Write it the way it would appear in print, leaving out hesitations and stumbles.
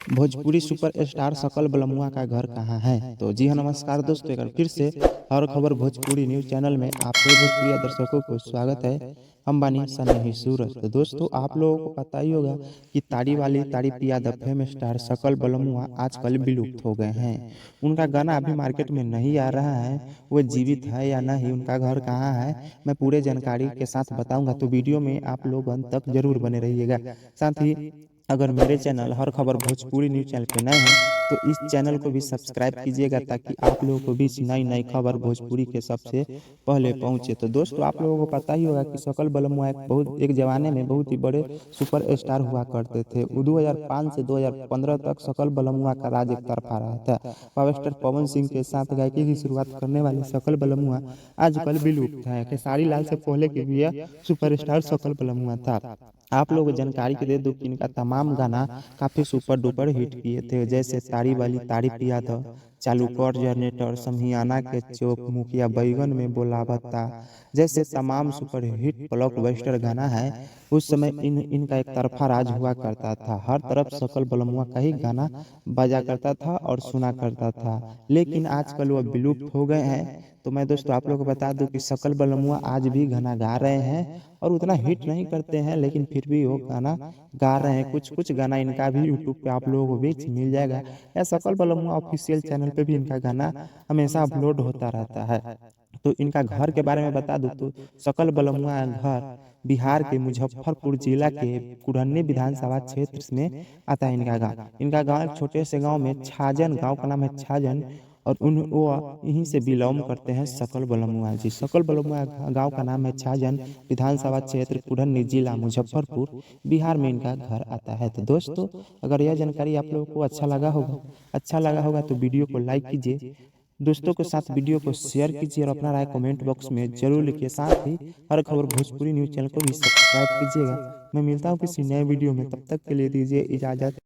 Bhojpuri superstar सकल बलमुआ का घर कहाँ है। तो जी हाँ, नमस्कार दोस्तों, एक बार फिर से हर खबर भोजपुरी न्यूज़ चैनल में आप सभी भोजपुरी दर्शकों को स्वागत है। हम बानी सनी सूरज। तो दोस्तों, आप लोगों को पता ही होगा कि ताड़ी वाली ताड़ी पिया द फेम स्टार सकल बलमुआ आजकल विलुप्त हो गए हैं। उनका गाना अभी मार्केट में नहीं आ रहा है। वो जीवित है या नहीं, उनका घर कहाँ है, मैं पूरे जानकारी के साथ बताऊंगा। तो वीडियो में आप लोग अंत तक जरूर बने रहिएगा। साथ ही अगर मेरे चैनल हर खबर भोजपुरी न्यूज चैनल पे नए हैं तो इस चैनल को भी सब्सक्राइब कीजिएगा, ताकि आप लोगों को भी नई नई खबर भोजपुरी के सबसे पहले पहुंचे। तो दोस्तों, आप लोगों को पता ही होगा कि सकल बलमुआ एक जमाने में बहुत ही बड़े सुपर स्टार हुआ करते थे। वो 2005 से 2015 तक सकल बलमुआ का राज एक तरफा रहा था। पावर स्टार पवन सिंह के साथ गायकी की शुरुआत करने वाले सकल बलमुआ आजकल विलुप्त है। खेसारी लाल से पहले के भी यह सुपरस्टार सकल बलमुआ था। आप लोग जानकारी के दे दो कि इनका तमाम गाना काफी सुपर डुपर हिट किए थे, जैसे ताड़ी वाली ताड़ी पिया दो, चालू कर जनरेटर, समियाना के चौक, मुखिया बैगन में बोलावता जैसे तमाम सुपर हिट ब्लॉकबस्टर गाना है। उस समय इनका एक तरफा राज हुआ करता था। हर तरफ सकल बलमुआ का ही गाना बजा करता था और सुना करता था। लेकिन आजकल वह विलुप्त हो गए हैं। तो मैं दोस्तों आप लोगों को बता दूं कि सकल बलमुआ आज भी गाना गा रहे हैं और उतना हिट नहीं करते हैं, लेकिन फिर भी वो गाना गा रहे हैं। कुछ कुछ गाना इनका भी यूट्यूब पे आप लोगों को भी मिल जाएगा, या सकल बलमुआ ऑफिशियल चैनल पे भी इनका गाना हमेशा अपलोड होता रहता है। तो इनका घर के बारे में बता दूं तो सकल बलमुआ घर बिहार के मुजफ्फरपुर जिला के कुढ़नी विधानसभा क्षेत्र में आता है इनका गांव। इनका गांव एक छोटे से गांव में छाजन, गांव का नाम है छाजन, और उन वो यहीं से बिलोंग करते हैं सकल बलमुआ जी। सकल बलमुआ गांव का नाम है छाजन, विधानसभा क्षेत्र कुढ़नी जिला मुजफ्फरपुर बिहार में इनका घर आता है। तो दोस्तों, अगर यह जानकारी आप लोगों को अच्छा लगा होगा तो वीडियो को लाइक कीजिए, दोस्तों के साथ वीडियो को शेयर कीजिए और अपना राय कमेंट बॉक्स में जरूर लिखिए। साथ ही हर खबर भोजपुरी न्यूज चैनल को भी सब्सक्राइब कीजिएगा। मैं मिलता हूँ किसी नए वीडियो में, तब तक के लिए दीजिए इजाजत।